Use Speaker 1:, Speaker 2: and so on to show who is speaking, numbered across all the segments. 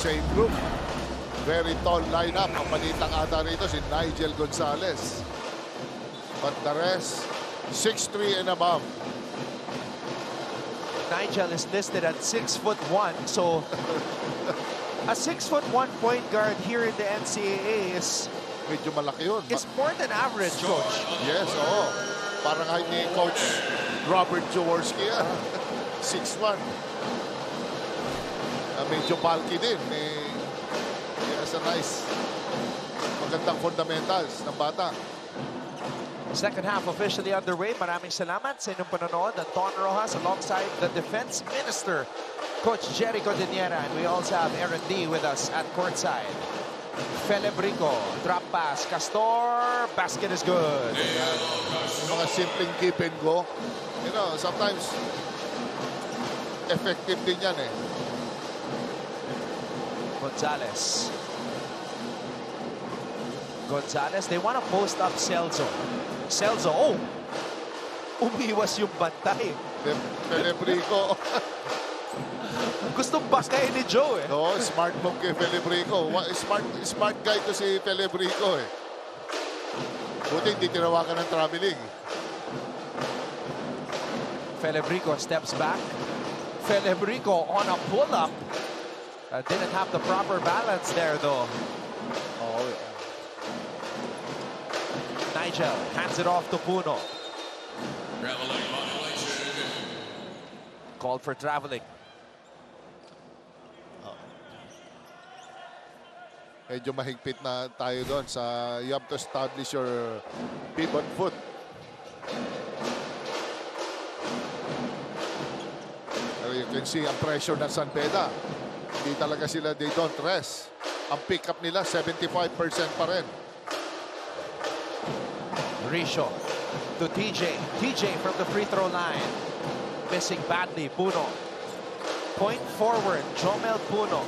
Speaker 1: same group. Very tall lineup. Ang palitang ata rito si Nigel Gonzalez. But the rest, 6'3" and above.
Speaker 2: Nigel is listed at 6'1", so a 6'1" point guard here in the NCAA is
Speaker 1: medyo malaki yun.
Speaker 2: Is more than average, Coach.
Speaker 1: Yes, oo. Parang height ni Coach Robert Jaworski yan. 6'1". Medyo bulky din. He has a nice, magandang fundamentals ng bata.
Speaker 2: Second half officially underway. Maraming salamat sa inyong panonood. Anton Rojas alongside the defense minister, Coach Jerry Cordillera. And we also have Aaron D with us at courtside. Felebrico, drop pass, Castor, basket is good.
Speaker 1: Yung mga simpleng keep and go, you know, sometimes effective din yan eh.
Speaker 2: Gonzalez, they want to post up Celso. Celso, oh! Umiwas yung bantay.
Speaker 1: Felebrico.
Speaker 2: Gustong bakay ni Joe eh.
Speaker 1: No, smart move kay Felebrico. Smart guy to si Felebrico eh. Buti hindi tinawakan ng traveling.
Speaker 2: Felebrico steps back. Felebrico on a pull-up. Didn't have the proper balance there though.
Speaker 1: Oh, yeah.
Speaker 2: Nigel hands it off to Puno. Called for traveling.
Speaker 1: Medyo mahigpit na tayo doon sa you have to establish your pivot foot. You can see ang pressure ng San Beda. Hindi talaga sila, they don't rest. Ang pick-up nila, 75% pa rin.
Speaker 2: Risho to TJ. TJ from the free throw line. Missing badly, Puno. Point forward, Jomel Puno.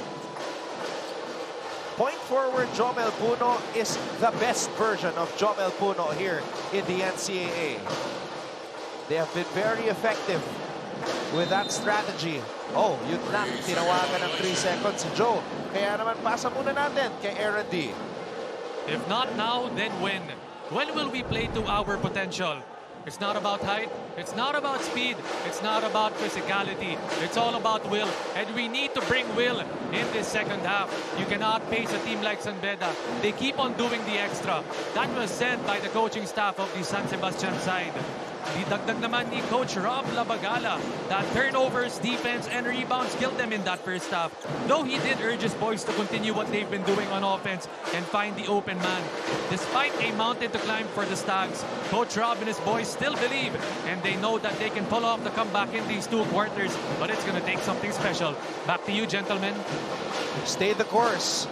Speaker 2: Point forward, Jomel Puno is the best version of Jomel Puno here in the NCAA. They have been very effective with that strategy. Oh, yun lang. Tinawagan ng 3 seconds si Joe. Kaya naman, pasa muna natin kay Aaron D.
Speaker 3: If not now, then when? When will we play to our potential? It's not about height. It's not about speed. It's not about physicality. It's all about will. And we need to bring will in this second half. You cannot pace a team like San Beda. They keep on doing the extra. That was said by the coaching staff of the San Sebastian side. Didagdag naman ni Coach Rob Labagala that turnovers, defense, and rebounds killed them in that first half. Though he did urge his boys to continue what they've been doing on offense and find the open man. Despite a mountain to climb for the Stags, Coach Rob and his boys still believe, and they know that they can pull off the comeback in these 2 quarters, but it's going to take something special. Back to you, gentlemen.
Speaker 2: Stay the course.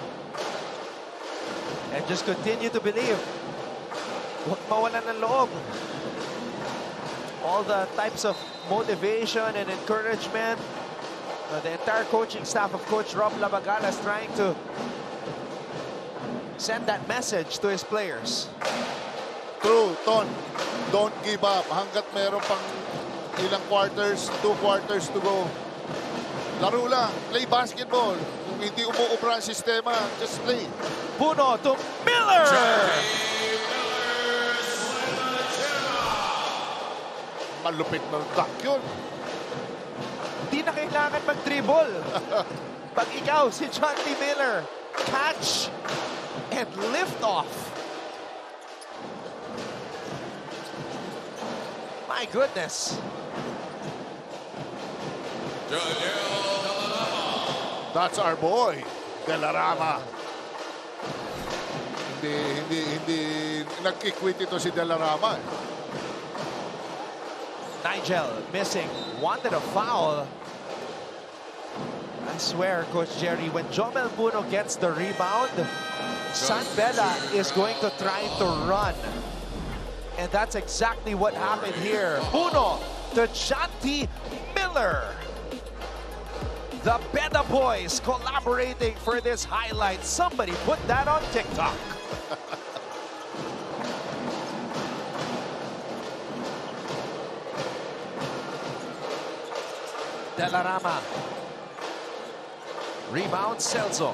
Speaker 2: And just continue to believe. Huwag mawalan ng loob. All the types of motivation and encouragement. The entire coaching staff of Coach Rob Labagala is trying to send that message to his players.
Speaker 1: True, Ton. Don't give up. Hanggat meron pang ilang quarters, 2 quarters to go. Laro lang. Play basketball. Kung hindi umuubra ang sistema, just play.
Speaker 2: Puno to Miller!
Speaker 1: Malupit ng dunk yun.
Speaker 2: Di na kailangan mag-dribble. Pag ikaw, si John T. Miller, catch and lift off. My goodness.
Speaker 1: That's our boy, Delarama. Hindi nagkikwit ito si Delarama.
Speaker 2: Nigel missing, wanted a foul. I swear, Coach Jerry, when Jomel Puno gets the rebound, San Beda is going to try to run. And that's exactly what happened here. Puno to Shanti Miller. The Beda boys collaborating for this highlight. Somebody put that on TikTok. Delarama. Rebound, Celso.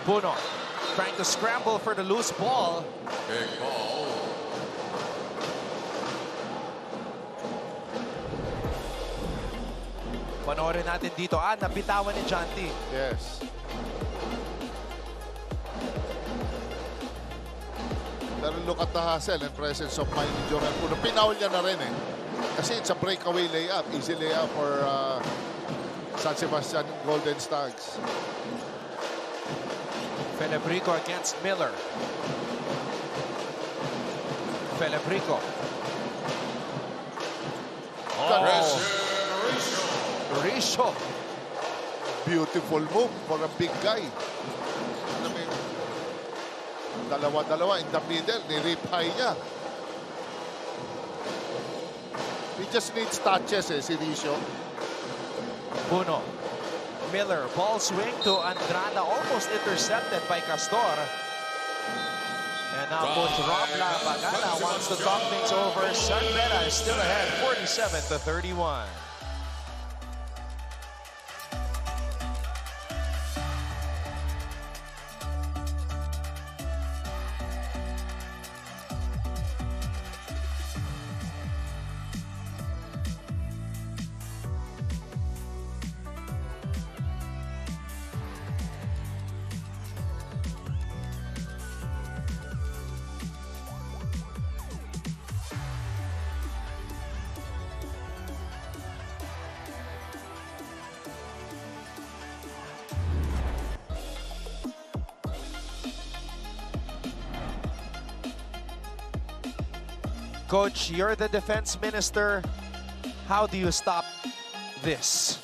Speaker 2: Puno trying to scramble for the loose ball.
Speaker 4: Big ball.
Speaker 2: Panoorin natin dito. Napitawan ni Jonty.
Speaker 1: Yes. Pero look at the hustle and presence of mind ni Jomel Puno. Pinaul niya na rin eh. Kasi it's a breakaway layup. Easy layup for San Sebastian Golden Stags.
Speaker 2: Felebrico against Miller. Felebrico. Risho.
Speaker 1: Beautiful move for a big guy. Dalawa-dalawa in the middle. Ni-rip high niya. He just needs touches si Risho.
Speaker 2: Puno. Miller, ball swing to Andrada, almost intercepted by Castor. And now Coach Rob Labagana wants to talk things over. San Beda is still ahead, 47-31. Coach, you're the defense minister. How do you stop this?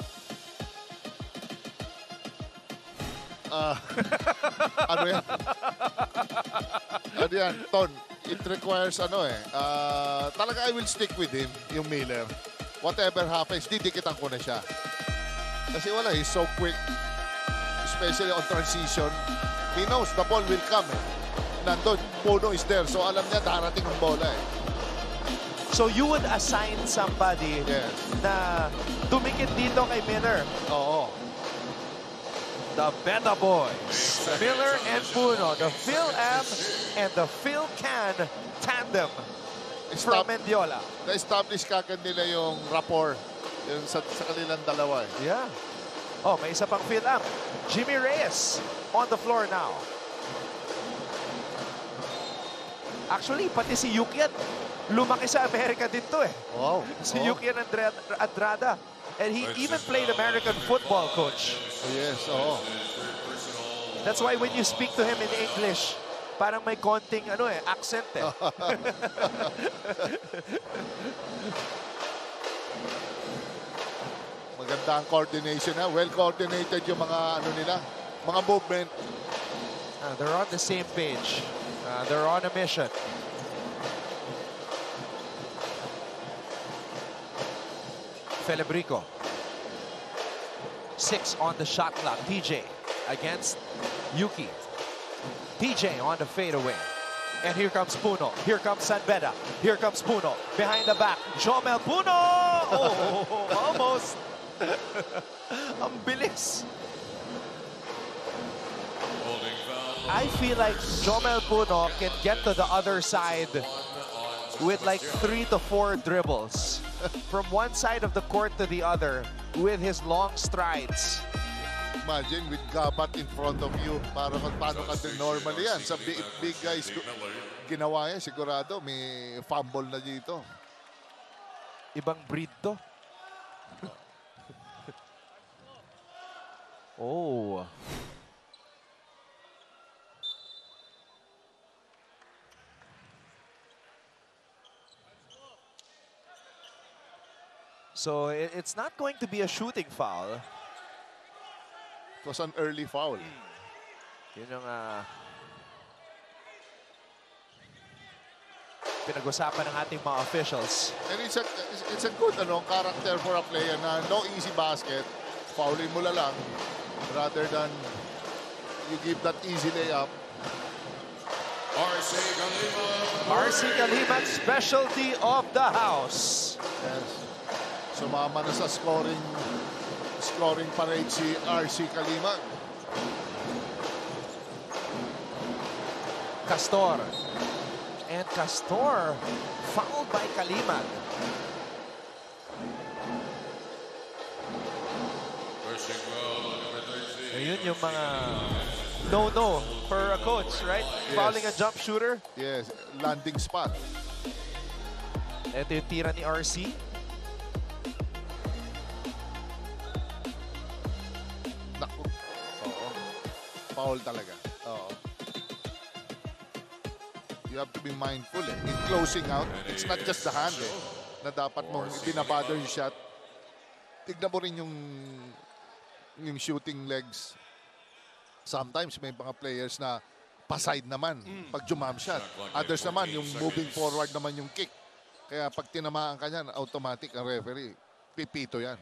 Speaker 1: Ano yan? Ano yan, Ton? It requires talaga I will stick with him, yung Miller. Whatever happens, didikitan ko na siya. Kasi wala, he's so quick. Especially on transition. He knows the ball will come. Nandun, Puno is there. So alam niya darating ang bola eh.
Speaker 2: So you would assign somebody na tumikit dito kay Miller.
Speaker 1: Oo.
Speaker 2: The Beta Boys. Miller and Puno. The Phil M and the Phil Can tandem from Mendiola.
Speaker 1: Na-establish kagad nila yung rapport yung sa kanilang dalawa eh.
Speaker 2: Yeah. Oh, may isa pang Phil M. Jimmy Reyes on the floor now. Actually, pati si Yukian lumaki sa Amerika din to eh.
Speaker 1: Wow.
Speaker 2: Si Yukian Andrada. And he even played American football, Coach.
Speaker 1: Yes, oo.
Speaker 2: That's why when you speak to him in English, parang may konting accent eh.
Speaker 1: Maganda ang coordination na. Well coordinated yung mga mga movement.
Speaker 2: They're on the same page. They're on a mission. Felebrico. 6 on the shot clock. TJ against Yuki. TJ on the fadeaway. And here comes Puno. Here comes San Beda. Here comes Puno. Behind the back. Jomel Puno! Oh, almost. Ang bilis. I feel like Jomel Puno can get to the other side with like 3 to 4 dribbles. From one side of the court to the other with his long strides.
Speaker 1: Imagine with Gabat in front of you, paano ka din normally yan. Sa big guys, ginawa yan, sigurado may fumble na dito.
Speaker 2: Ibang breed to. Oh. So it's not going to be a shooting foul.
Speaker 1: It was an early foul.
Speaker 2: Yun yung pinag-usapan ng ating mga officials.
Speaker 1: And it's a good character for a player na no easy basket. Fouling mo lang rather than you give that easy layup.
Speaker 2: RC Kaliman, specialty of the house.
Speaker 1: Yes. Sumama na sa scoring parade si RC Kaliman.
Speaker 2: Castor. And Castor fouled by Kaliman. Ayun yung mga no-no for a coach, right?
Speaker 1: Yes.
Speaker 2: Fouling a jump shooter.
Speaker 1: Yes, landing spot.
Speaker 2: Ito yung tira ni RC.
Speaker 1: Naku. Oo. Foul talaga. Oo. You have to be mindful eh. In closing out, it's not just the hand eh, na dapat mong binabother yung shot. Tignan mo rin yung shooting legs. Sometimes may mga players na pa-side naman pag jump shot. Others naman, yung moving forward naman yung kick. Kaya pag tinamaan ka niyan, automatic ang referee. Pipito yan.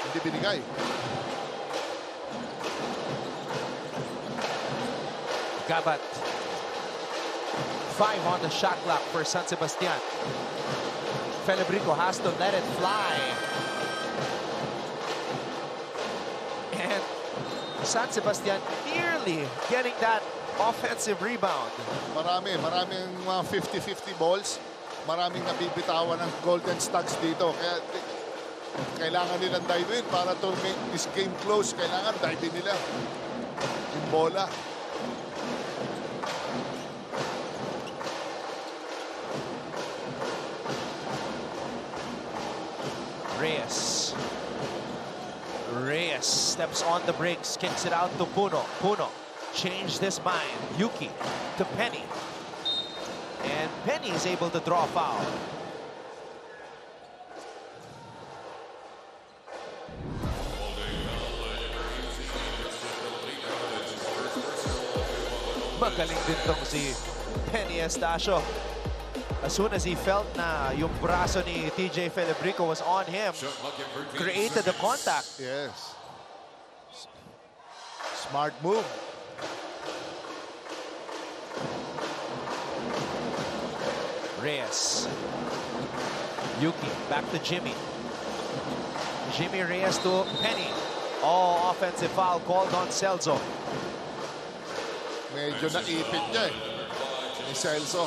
Speaker 1: Hindi binigay.
Speaker 2: Gabat. 5 on the shot clock for San Sebastian. Felebrico has to let it fly. And San Sebastian nearly getting that offensive rebound.
Speaker 1: Maraming mga 50-50 balls. Maraming nabibitawan ng Golden Stags dito. Kaya kailangan nilang dive in para to make this game close. Kailangan dive in nila yung bola.
Speaker 2: Reyes steps on the brakes, kicks it out to Puno. Puno changed his mind. Yuki to Penny. And Penny is able to draw a foul. Magaling din tong si Penny Estacio. As soon as he felt na yung braso ni TJ Felebrico was on him, created the contact.
Speaker 1: Yes. Smart move.
Speaker 2: Reyes. Yuki, back to Jimmy. Jimmy Reyes to Penny. Oh, offensive foul called on Celso.
Speaker 1: Medyo naipit niya eh. Ni Celso.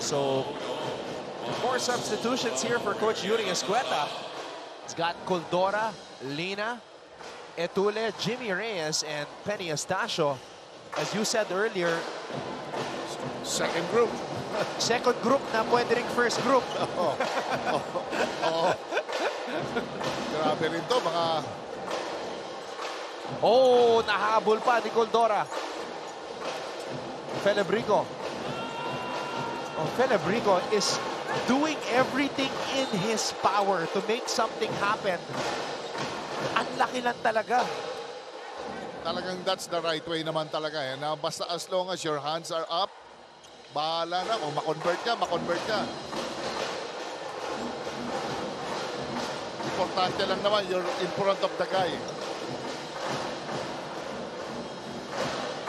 Speaker 2: So, 4 substitutions here for Coach Yuri Escueta. It's got Coldora, Lina, Etule, Jimmy Reyes, and Penny Estacio. As you said earlier,
Speaker 1: second group.
Speaker 2: Second group na pwede ring first group.
Speaker 1: Oo. Grabe rin to, mga...
Speaker 2: Oh, nahabol pa ni Coldora. Felebrico. Oh, Felebrico is doing everything in his power to make something happen. Ang laki lang talaga.
Speaker 1: Talagang that's the right way naman talaga eh. Na basta as long as your hands are up, bahala na. Kung ma-convert ka, ma-convert ka. Importante lang naman, you're in front of the guy.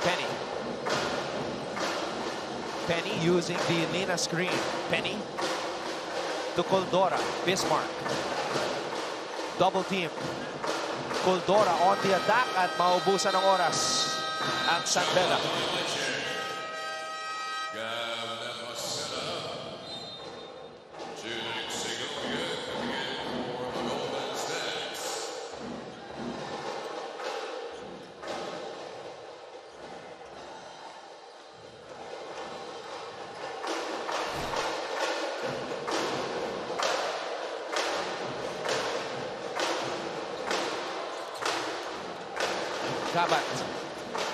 Speaker 2: Penny. Penny using the Lina screen. Penny to Coldora. Bismarck. Double team. Coldora on the attack at maubusan ng oras ang San Beda. Gabat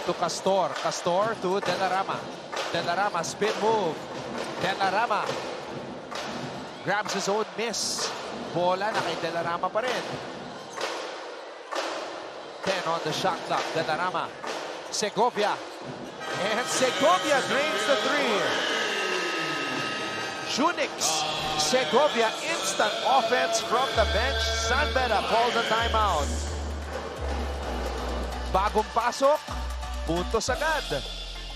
Speaker 2: to Castor. Castor to Delarama. Delarama, spin move. Delarama grabs his own miss. Bola na kay Delarama pa rin. 10 on the shot clock. Delarama. Segovia. And Segovia drains the 3. Junix Segovia, instant offense from the bench. San Beda calls a timeout. Bagong pasok, puntos agad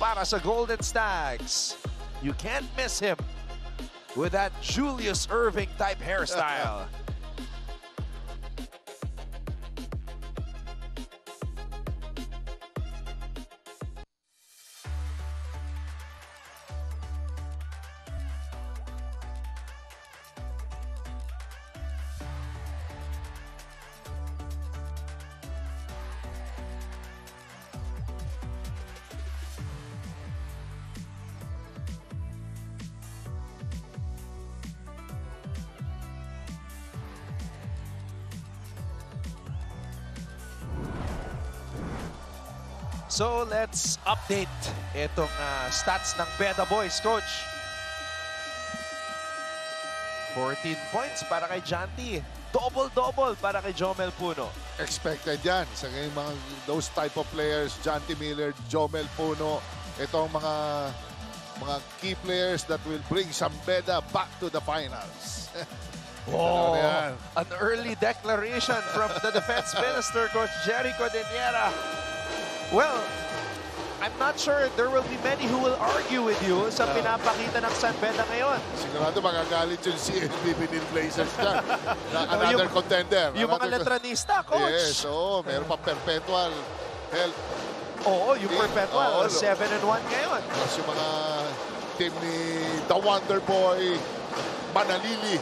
Speaker 2: para sa Golden Stags. You can't miss him with that Julius Irving type hairstyle. So let's update itong stats ng Beda Boys, Coach. 14 points para kay Janty. Double-double para kay Jomel Puno.
Speaker 1: Expected yan sa mga those type of players, Janty Miller, Jomel Puno. Itong mga key players that will bring San Beda back to the finals.
Speaker 2: Oh, an early declaration from the defense minister, Coach Jerry Codeniera. Well, I'm not sure there will be many who will argue with you sa pinapakita ng San Beda ngayon.
Speaker 1: Sigurado magagalit yung CLB Benin Blazers dyan. Another contender.
Speaker 2: Yung mga letranista, Coach.
Speaker 1: Yes, meron pa perpetual help.
Speaker 2: Oo, yung perpetual. 7-1 ngayon.
Speaker 1: Plus yung mga team ni The Wonder Boy, Manalili.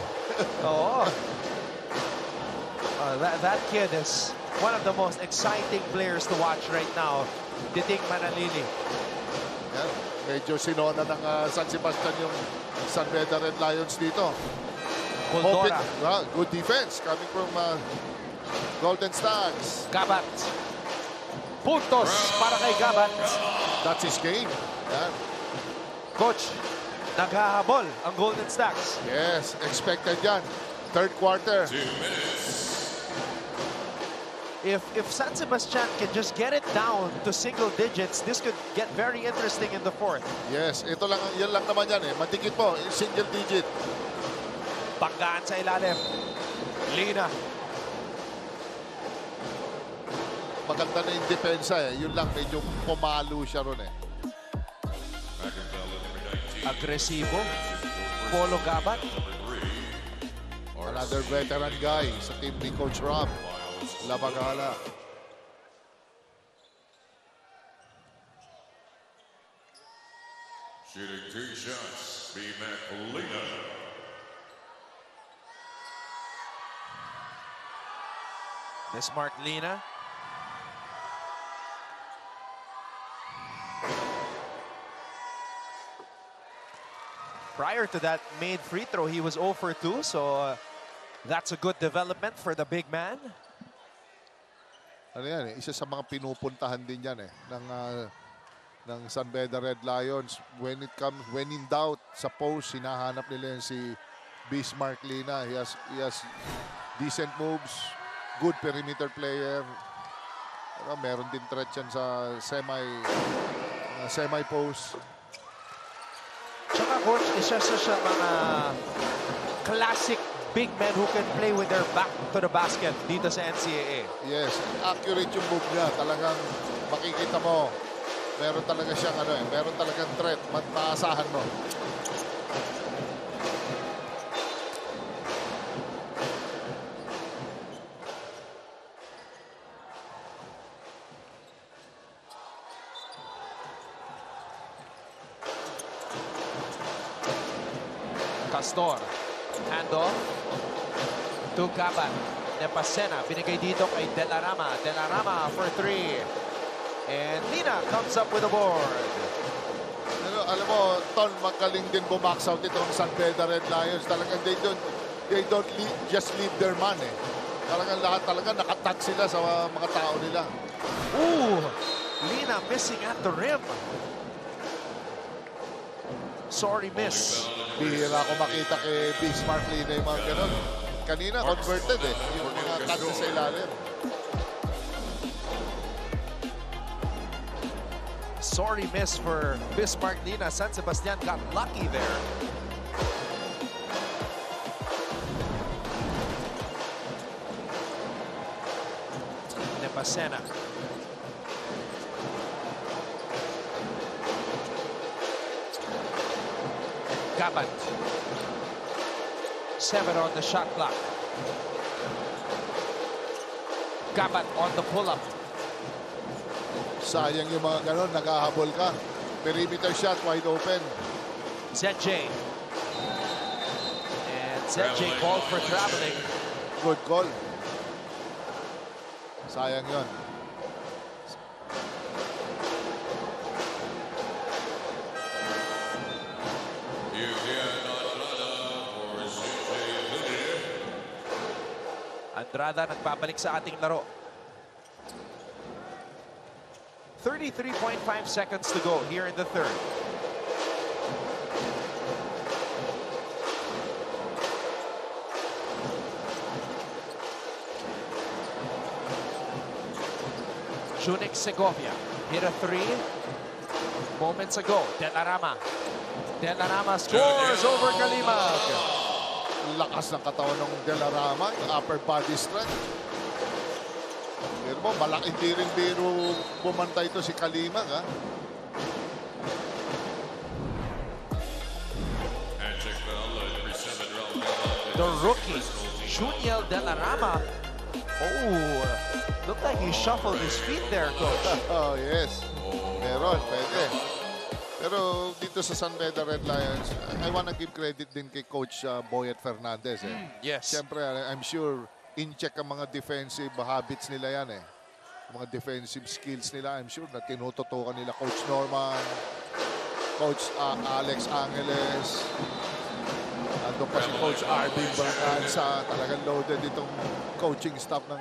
Speaker 2: Oo. That kid is one of the most exciting players to watch right now. Titing Manalili.
Speaker 1: Yan. Medyo sinona ng San Sebastian yung San Beda Red Lions dito.
Speaker 2: Moldora.
Speaker 1: Good defense coming from Golden Stags.
Speaker 2: Gabat. Puntos para kay Gabat.
Speaker 1: That's his game. Yan.
Speaker 2: Coach, naghahabol ang Golden Stags.
Speaker 1: Yes, expected yan. Third quarter.
Speaker 4: 2 minutes.
Speaker 2: If San Sebastian can just get it down to single digits, this could get very interesting in the fourth.
Speaker 1: Yes, yan lang naman yan eh. Matikit po, single digit.
Speaker 2: Panggaan sa ilalim. Lina.
Speaker 1: Maganda na yung depensa eh. Yun lang, medyo pumalo siya ron eh.
Speaker 2: Agresibo. Polo Gabat.
Speaker 1: Another veteran guy sa team ni Coach Rob. Labagala.
Speaker 4: Shooting 2 shots, B-Mac Lina.
Speaker 2: Bismarck Lina. Prior to that made free throw, he was 0 for 2, so that's a good development for the big man.
Speaker 1: Ano yan eh, isa sa mga pinupuntahan din yan eh ng San Beda Red Lions. When in doubt sa post, hinahanap nila yan si Bismarck Lina. He has decent moves, good perimeter player. Pero meron din threat yan sa semi post.
Speaker 2: Tsaka coach, isa sa mga classic big men who can play with their back to the basket dito sa NCAA.
Speaker 1: Yes, accurate yung move niya. Talagang makikita mo, meron talaga siyang meron talagang threat. Maasahan mo.
Speaker 2: Castor. Handoff to Gabat. Nepasena. Binigay dito kay Delarama. Delarama for 3. And Lina comes up with a board.
Speaker 1: Pero alam mo, Ton, magaling din bumax out itong San Beda Red Lions. Talagang they don't just leave their man eh. Talagang lahat nakatag sila sa mga tao nila.
Speaker 2: Ooh! Lina missing at the rim. Sorry, miss.
Speaker 1: Bihira ako makita kay Bismarck Lina yung mga ganun. Kanina, converted eh. Yung mga touch sa ilalim.
Speaker 2: Sorry miss for Bismarck Lina. San Sebastian got lucky there. Lamasena. Gabat. 7 on the shot clock. Gabat on the pull-up.
Speaker 1: Sayang yung mga ganon, naghahabol ka. Perimeter shot, wide open.
Speaker 2: ZJ. And ZJ called for traveling.
Speaker 1: Good call. Sayang yon.
Speaker 2: Andrada nagbabalik sa ating laro. 33.5 seconds to go here in the third. Junik Segovia hit a 3 moments ago. De La Rama. De La Rama scores over Kalimag.
Speaker 1: Lakas ng katawan ng De La Rama, yung upper body strength. Pero mo, malaki hindi rin biro bumantay ito si Kalimag, ha?
Speaker 2: The rookie, Juniel De La Rama. Oh, looked like he shuffled his feet there, coach.
Speaker 1: Oh, yes. Meron, pwede. Pero dito sa San Beda Red Lions, I wanna give credit din kay Coach Boyet Fernandez.
Speaker 2: Yes.
Speaker 1: Siyempre, I'm sure in-check ang mga defensive habits nila yan eh. Mga defensive skills nila, I'm sure na tinututukan nila Coach Norman, Coach Alex Angeles. Andun pa si Coach Arvin Berganza. Talagang loaded itong coaching staff ng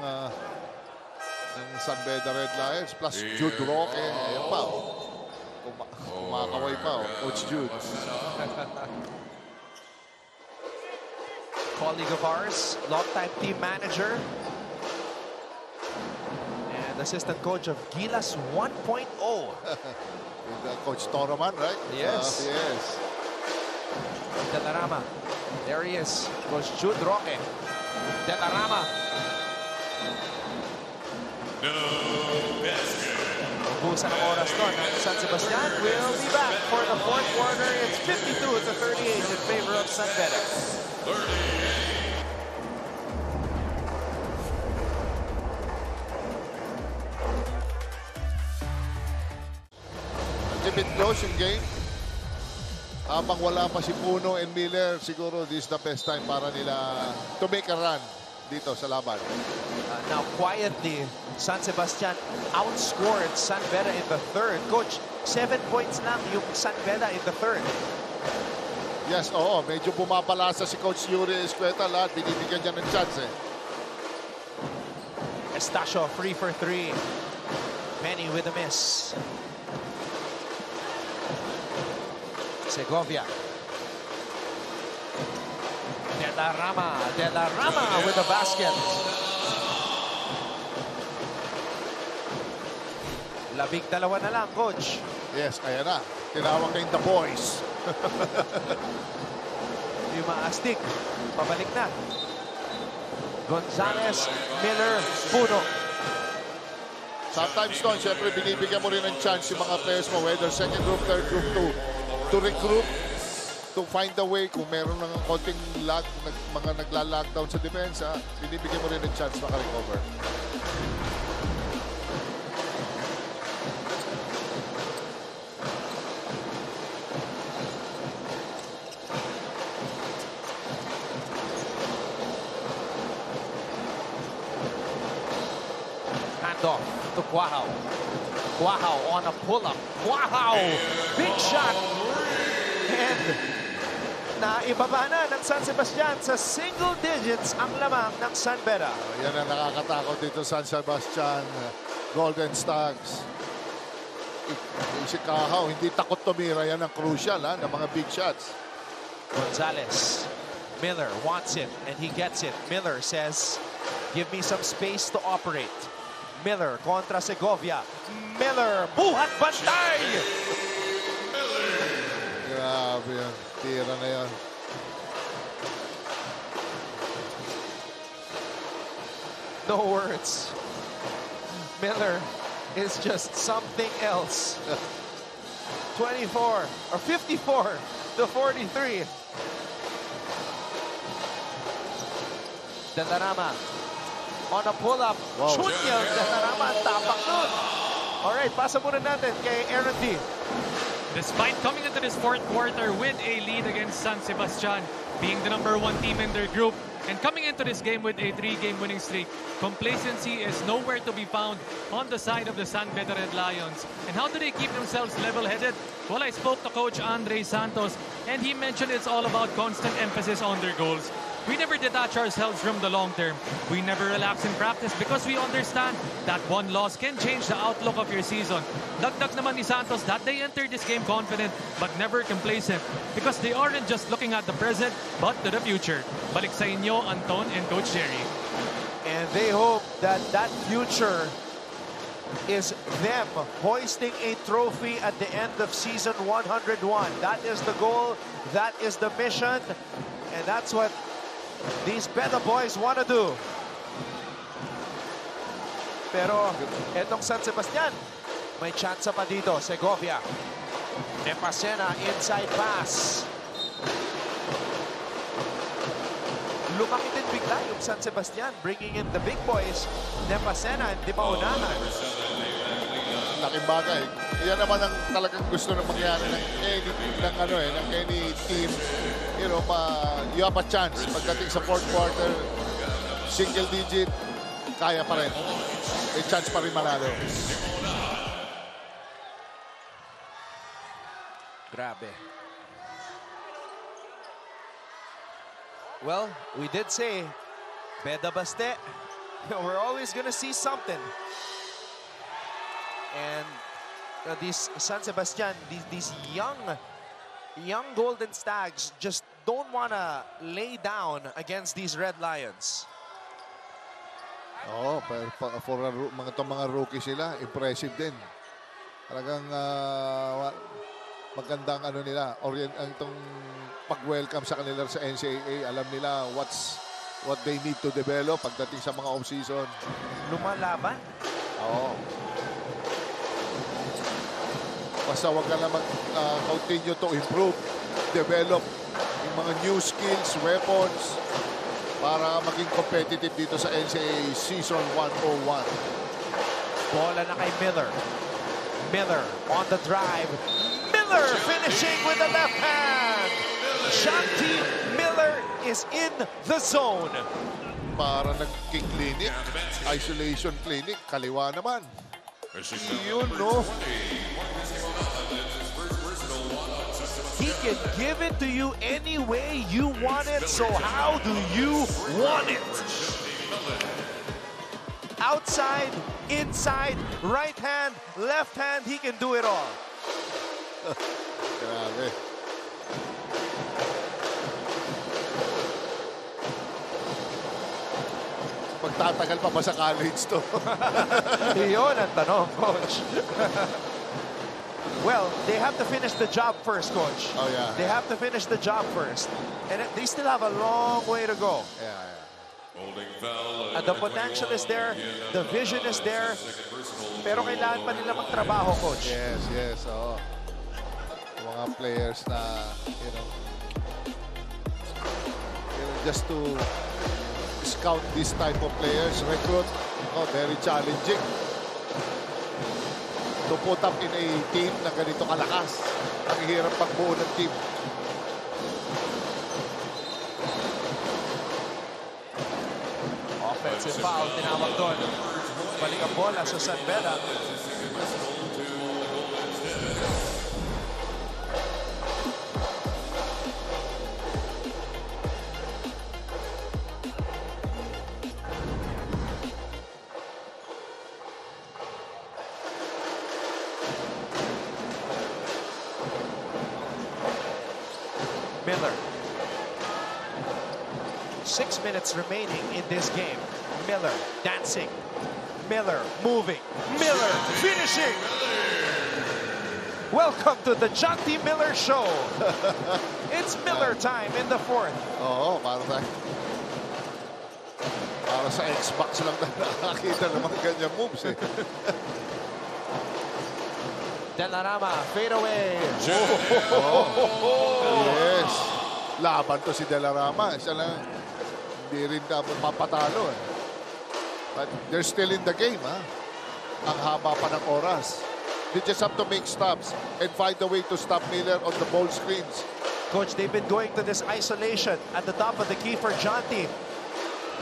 Speaker 1: San Beda Red Lions. Plus Jude Roque. Ayan pa. Kumakaway pa, Coach Jude.
Speaker 2: Colleague of ours, longtime team manager, and assistant coach of Gilas 1.0.
Speaker 1: With Coach Toroman, right?
Speaker 2: Yes.
Speaker 1: Yes.
Speaker 2: De La Rama. There he is. Coach Jude Roque. De La Rama. Ubusan ang oras doon ng San Sebastian. We'll be back for the fourth quarter. It's 52-38 in favor of San Beda.
Speaker 1: A bit close yung game. Habang wala pa si Puno and Miller, siguro this is the best time para nila to make a run dito sa laban.
Speaker 2: Now, quietly, San Sebastian outscored San Beda in the third. Coach, 7 points lang yung San Beda in the third.
Speaker 1: Yes, oo. Medyo pumapalasa si Coach Yuri Escueta. Lahat binibigyan niya ng chance eh.
Speaker 2: Estacio free for 3. Penny with a miss. Segovia. De La Rama. De La Rama with a basket. Labing-dalawa na lang, Coach.
Speaker 1: Yes, ayan na. Tinawag kayong The Boys.
Speaker 2: Yung mga astig, pabalik na. Gonzalez, Miller, Puno.
Speaker 1: Sometimes doon, syempre binibigyan mo rin ng chance yung mga players mo, whether second group, third group, to regroup, to find a way. Kung meron ng konting lag, mga nagla-lockdown sa depensa, binibigyan mo rin ng chance makarecover.
Speaker 2: Handoff to Quahao. Quahao on a pull-up. Quahao! Big shot! And naibaba na ng San Sebastian sa single digits ang lamang ng San Beda.
Speaker 1: Yan ang nakakatakot dito San Sebastian. Golden Stags. Si Quahao, hindi takot tumira. Yan ang crucial ng mga big shots.
Speaker 2: Gonzalez. Miller wants it and he gets it. Miller says, give me some space to operate. Miller kontra Segovia. Miller, buhat bantay!
Speaker 1: Grabe yan. Tira na yan.
Speaker 2: No words. Miller is just something else. 24 or 54 to 43. Datarama on a pull-up.
Speaker 1: Wow.
Speaker 2: Chunyel Datarama ang tapak nun. Alright, pasa muna natin kay Aaron D.
Speaker 3: Despite coming into this fourth quarter with a lead against San Sebastian, being the #1 team in their group, and coming into this game with a 3-game winning streak, complacency is nowhere to be found on the side of the San Beda Red Lions. And how do they keep themselves level-headed? Well, I spoke to Coach Andre Santos, and he mentioned it's all about constant emphasis on their goals. We never detach ourselves from the long term. We never relax in practice because we understand that one loss can change the outlook of your season. Dagdag naman ni Santos that they entered this game confident but never complacent because they aren't just looking at the present but to the future. Balik sa inyo, Anton and Coach Jerry.
Speaker 2: And they hope that that future is them hoisting a trophy at the end of season 101. That is the goal, that is the mission, and that's what these Beda boys want to do. Pero etong San Sebastian, may chance pa dito. Segovia. Nepasena, inside pass. Lumaki din bigla yung San Sebastian, bringing in the big boys. Nepasena, hindi maunahan.
Speaker 1: Laking bagay. Yan naman ang talagang gusto na mangyari ng any team. You know, you have a chance. Pagdating sa fourth quarter, single digit, kaya pa rin. May chance pa rin manalo.
Speaker 2: Grabe. Well, we did say, Beda Baste, we're always gonna see something. And these San Sebastian, these young Golden Stags just don't want to lay down against these Red Lions.
Speaker 1: Oo, pero for mga rookie sila, impressive din. Talagang magandang nila, itong pag-welcome sa kanila sa NCAA. Alam nila what they need to develop pagdating sa mga off-season.
Speaker 2: Lumalaban?
Speaker 1: Oo. Basta wag ka na continue to improve, develop yung mga new skills, weapons, para maging competitive dito sa NCAA Season 101.
Speaker 2: Bola na kay Miller. Miller on the drive. Miller finishing with the left hand. Shanti Miller is in the zone.
Speaker 1: Para nag-kick clinic, isolation clinic, kaliwa naman. Yun, no?
Speaker 2: He can give it to you any way you want it, so how do you want it? Outside, inside, right hand, left hand, he can do it all.
Speaker 1: Grabe. Magtatagal pa ba sa college to?
Speaker 2: Yun ang tanong, Coach. Well, they have to finish the job first, Coach.
Speaker 1: Oh, yeah.
Speaker 2: They have to finish the job first. And they still have a long way to go.
Speaker 1: Yeah.
Speaker 2: And the potential is there. The vision is there. Pero kailangan pa nila magtrabaho, Coach.
Speaker 1: Yes. Oo. Mga players na, just to scout this type of players, recruit, very challenging. To put up in a team na ganito kalakas. Ang hirap pagbuo ng team.
Speaker 2: Offensive foul, tinawag doon. Balik ang bola sa San Beda. Miller. 6 minutes remaining in this game. Miller dancing. Miller moving. Miller finishing. Welcome to the Jonty Miller Show. It's Miller time in the fourth.
Speaker 1: Oo, para tayo. Para sa Xbox lang na nakakita ng mga ganyan moves eh.
Speaker 2: Delarama, fade away.
Speaker 1: Yes. Laban to si Delarama. Siya lang, hindi rin dapat papatalo eh. But they're still in the game, ha? Ang haba pa ng oras. They just have to make stops and find a way to stop Miller on the ball screens.
Speaker 2: Coach, they've been going to this isolation at the top of the key for Jonty.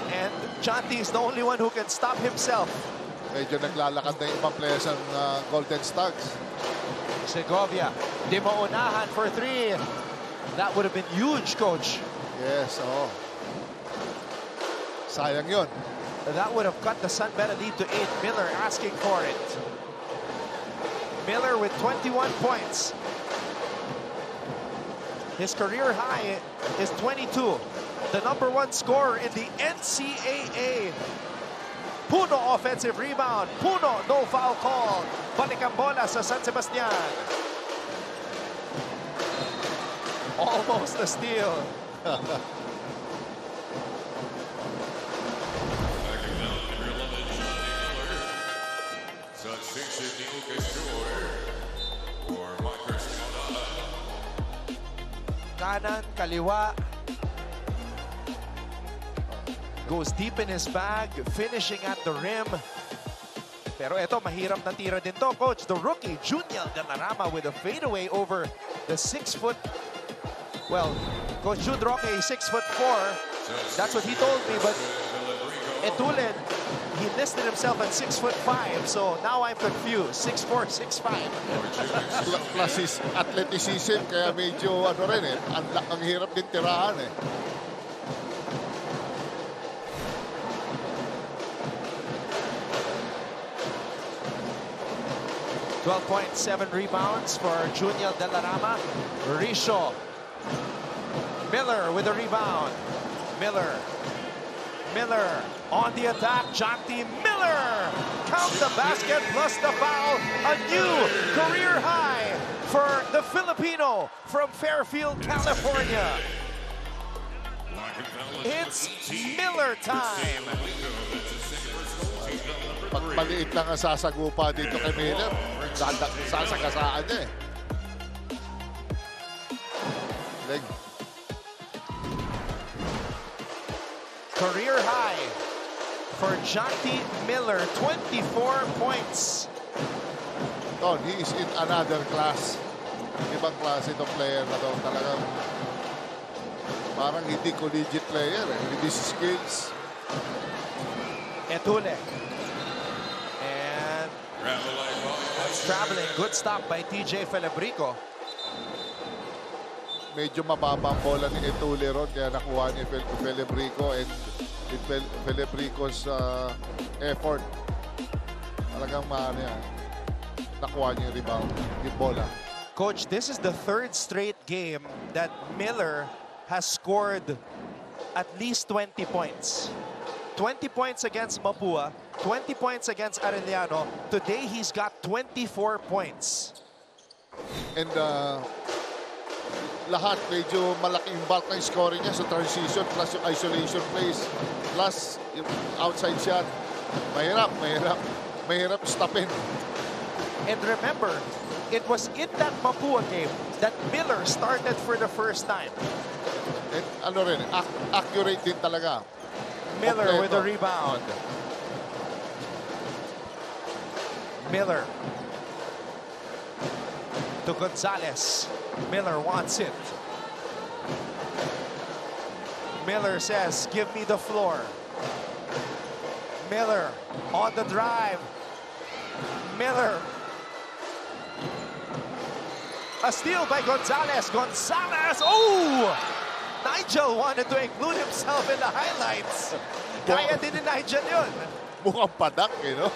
Speaker 2: And Jonty is the only one who can stop himself.
Speaker 1: Medyo naglalakad na yung ibang players ng Golden Stags.
Speaker 2: Segovia, di maunahan for three. That would have been huge, Coach.
Speaker 1: Yes, oo. Sayang yun.
Speaker 2: That would have cut the Sun Bella lead to 8. Miller asking for it. Miller with 21 points. His career high is 22. The #1 scorer in the NCAA. Puno offensive rebound. Puno, no foul call. Balik ang bola sa San Sebastian. Almost a steal. Kanan, kaliwa. Goes deep in his bag, finishing at the rim. Pero ito, mahirap na tira din to, Coach. The rookie, Junior Delarama with a fadeaway over the 6-foot. Well, Coach Jude Roque, 6'4". That's what he told me, but Etulin, he listed himself at 6'5". So now I'm confused. 6'4", 6'5".
Speaker 1: Plus his athleticism, kaya medyo ano rin eh. Ang hirap din tirahan eh.
Speaker 2: .7 rebounds for Junior Delarama. Risho. Miller with a rebound. Miller on the attack. Jonty Miller. Count the basket plus the foul. A new career high for the Filipino from Fairfield, California. It's Miller time.
Speaker 1: Pag maliit lang ang sasagupa dito kay Miller, sasagasaan niya eh. Leg.
Speaker 2: Career high for Jonty Miller, 24 points.
Speaker 1: Don, he is in another class. Ibang klase itong player na to. Talagang parang hindi collegiate player eh. With his skills.
Speaker 2: Etule. And traveling. Good stop by TJ Felebrico.
Speaker 1: Medyo mababa ang bola ni Etule ron. Kaya nakuha ni Felebrico and Felebrico's effort. Talagang maano yan. Nakuha niya yung rebound, yung bola.
Speaker 2: Coach, this is the third straight game that Miller has scored at least 20 points. 20 points against Mapua, 20 points against Arellano. Today, he's got 24 points.
Speaker 1: And lahat medyo malaking bulk ng scoring niya sa transition plus yung isolation plays plus yung outside shot. Mahirap stopin.
Speaker 2: And remember, it was in that Mapua game that Miller started for the first time.
Speaker 1: And ano rin, accurate din talaga.
Speaker 2: Miller with a rebound. Miller to Gonzalez. Miller wants it. Miller says, give me the floor. Miller on the drive. Miller. A steal by Gonzalez. Gonzalez. Oh! Nigel wanted to include himself in the highlights. Kaya din ni Nigel yun.
Speaker 1: Mukhang padak, you know?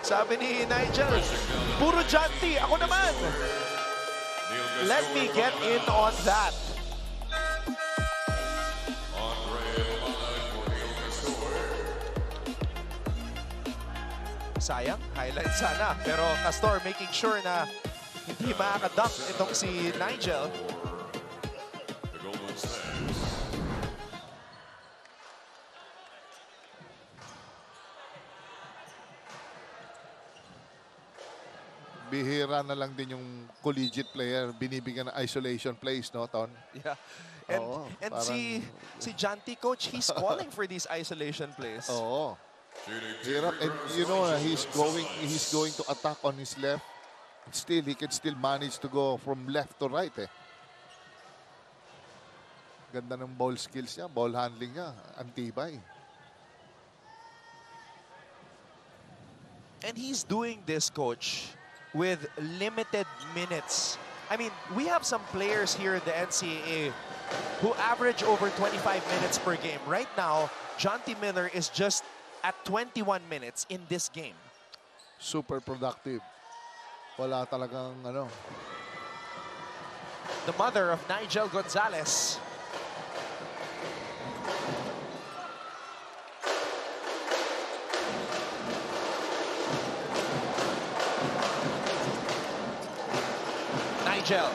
Speaker 2: Sabi ni Nigel, puro Jonty, ako naman. Let me get in on that. Sayang, highlight sana. Pero Castor making sure na hindi makakadunk itong si Nigel.
Speaker 1: bihira na lang din yung collegiate player binibigyan ng isolation plays, no, Ton?
Speaker 2: Yeah. And,
Speaker 1: Oo,
Speaker 2: and
Speaker 1: parang-
Speaker 2: si Janty, coach, he's calling for these isolation plays.
Speaker 1: Oo.
Speaker 4: Shooting
Speaker 1: Hirap. And you know, he's going to attack on his left. Still, he can still manage to go from left to right, eh. Ganda ng ball skills niya, ball handling niya, antibay.
Speaker 2: And he's doing this, coach, with limited minutes. I mean, we have some players here in the NCAA who average over 25 minutes per game. Right now, Jonty Miller is just at 21 minutes in this game.
Speaker 1: Super productive. Wala talagang, ano.
Speaker 2: The mother of Nigel Gonzalez. Nigel.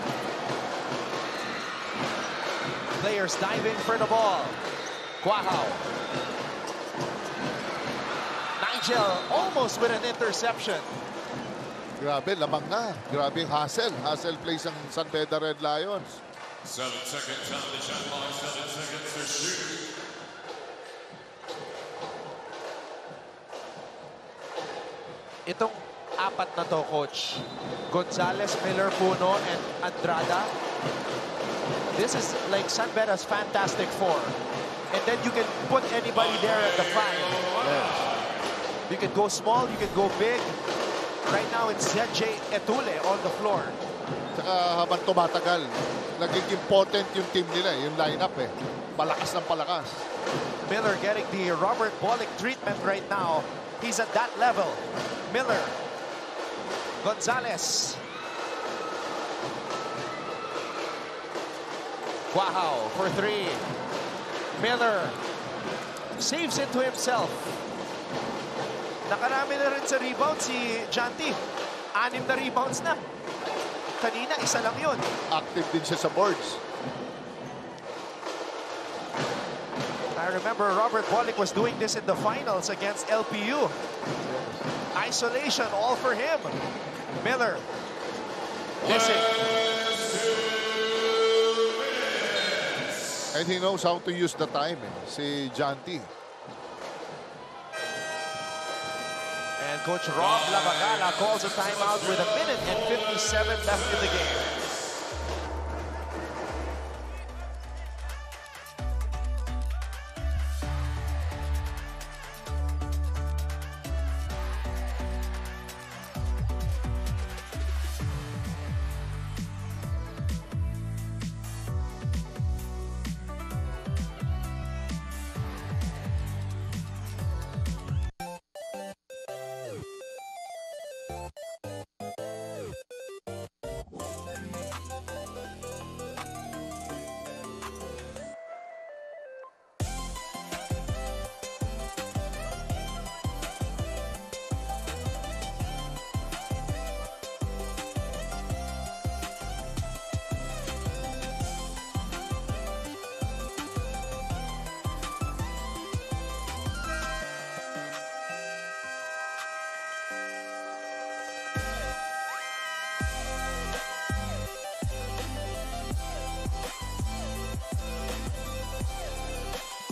Speaker 2: Players diving for the ball. Quahaw. Nigel almost with an interception.
Speaker 1: Grabe, lamang na. Grabe yung hustle. Hustle plays ang San Beda Red Lions.
Speaker 4: 7 seconds on the shot clock. 7 seconds to shoot.
Speaker 2: Itong apat na to, coach. Gonzalez, Miller, Puno, and Andrada. This is like San Beda's fantastic four. And then you can put anybody there at the 5.
Speaker 1: Yes.
Speaker 2: You can go small, you can go big. Right now, it's ZJ Etule on the floor.
Speaker 1: Tsaka habang tumatagal, naging important yung team nila, yung lineup, eh. Palakas ng palakas.
Speaker 2: Miller getting the Robert Bolick treatment right now. He's at that level. Miller. Gonzalez. Quahaw for 3. Miller saves it to himself. Nakarami na rin sa rebound si Janty. 6 na rebounds na. Kanina, 1 lang yun.
Speaker 1: Active din siya sa boards.
Speaker 2: I remember Robert Bolick was doing this in the finals against LPU. Isolation, all for him. Miller. Missing.
Speaker 1: And he knows how to use the time, eh. Si Janty.
Speaker 2: And Coach Rob Lavagala calls a timeout with 1 minute and 57 left in the game.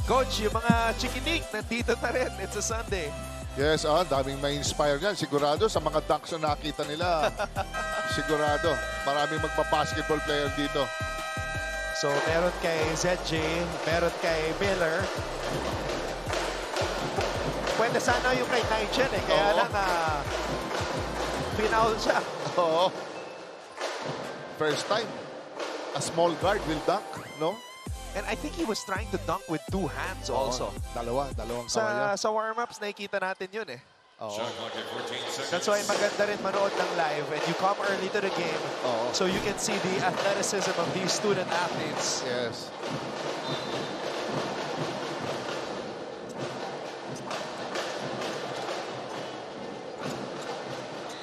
Speaker 2: Coach, yung mga chikinig nandito na rin. It's a Sunday.
Speaker 1: Yes, daming ma-inspire yan. Sigurado sa mga dunks na nakita nila. Sigurado. Maraming magpa-basketball player dito.
Speaker 2: So, meron kay ZJ, meron kay Miller. Pwede sana yung kay Nigel, eh. Kaya
Speaker 1: Oo.
Speaker 2: lang, pinaul siya.
Speaker 1: Oo. First time, a small guard will dunk, no?
Speaker 2: And I think he was trying to dunk with 2 hands also.
Speaker 1: Dalawang kamay.
Speaker 2: Sa warm-ups, nakikita natin yun eh.
Speaker 1: Oo.
Speaker 4: Shot clock at 14 seconds.
Speaker 2: That's why maganda rin manood ng live and you come early to the game
Speaker 1: Oo.
Speaker 2: so you can see the athleticism of these student athletes.
Speaker 1: Yes.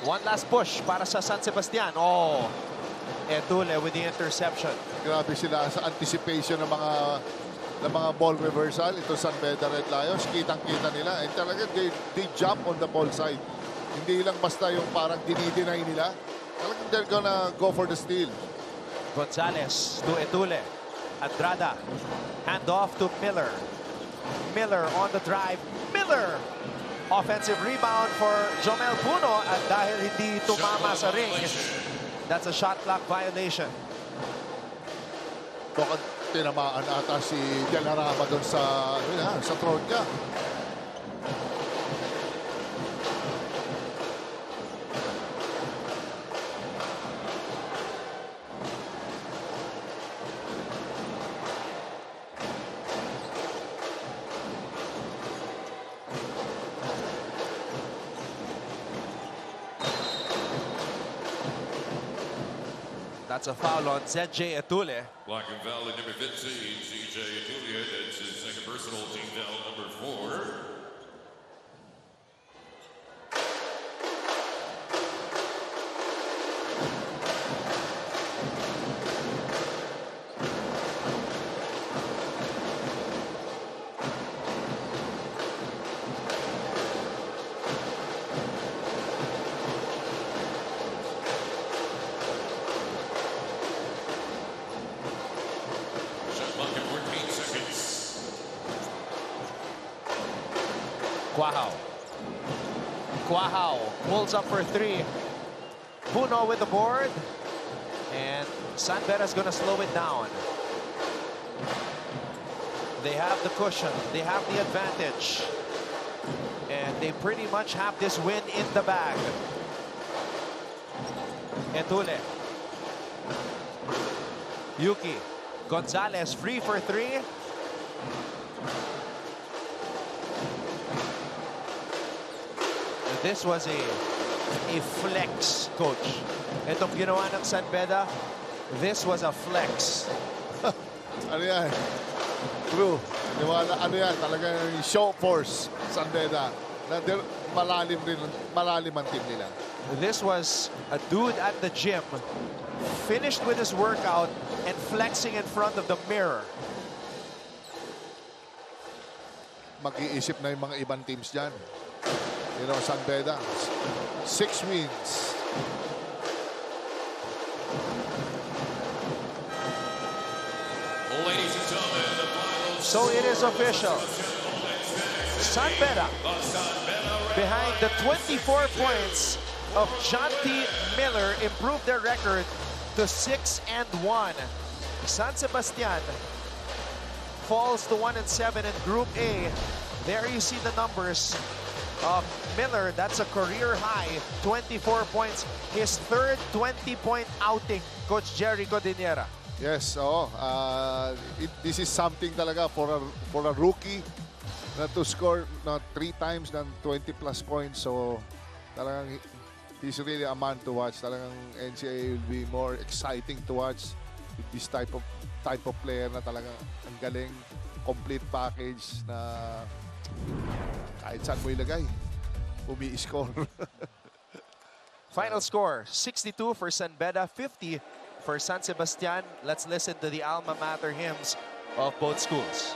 Speaker 2: One last push para sa San Sebastian. Oh, Etule with the interception.
Speaker 1: Grabe sila sa anticipation ng mga ball reversal. Ito San Beda Red Lions, kitang-kita nila. And talaga, they jump on the ball side. Hindi lang basta yung parang dinideny nila. Talagang they're gonna go for the steal.
Speaker 2: Gonzalez to Etule. Andrada. Hand off to Miller. Miller on the drive. Miller! Offensive rebound for Jomel Puno. At dahil hindi tumama sa ring, that's a shot clock violation.
Speaker 1: Baka tinamaan ata si Del Harama doon sa throat niya.
Speaker 2: That's a foul on ZJ Etule.
Speaker 4: Black and Valley number 15, CJ Julia. That's his second personal, team foul number 4.
Speaker 2: Quahao pulls up for three. Puno with the board. And San Beda's going to slow it down. They have the cushion. They have the advantage. And they pretty much have this win in the bag. Etule. Yuki. Gonzalez free for three. This was a flex, coach. Itong ginawa ng San Beda, this was a flex.
Speaker 1: Ano yan? True. Ano yan? Talagang show force, San Beda. Malalim ang team nila.
Speaker 2: This was a dude at the gym, finished with his workout and flexing in front of the mirror.
Speaker 1: Mag-iisip na yung mga ibang teams dyan. You know, San Beda, 6 wins.
Speaker 4: Ladies and gentlemen, the final.
Speaker 2: So it is official. San Beda, behind the 24 points of John T. Miller, improved their record to 6-1. San Sebastian falls to 1-7 in Group A. There you see the numbers of Miller. That's a career high, 24 points. His third 20-point outing, Coach Jerry Codinera.
Speaker 1: Yes, this is something talaga for a rookie na to score 3 times ng 20+ points. So talagang he's really a man to watch. Talagang NCAA will be more exciting to watch with this type of player na talagang ang galing, complete package na kahit saan mo ilagay, umi-score.
Speaker 2: Final score, 62 for San Beda, 50 for San Sebastian. Let's listen to the alma mater hymns of both schools.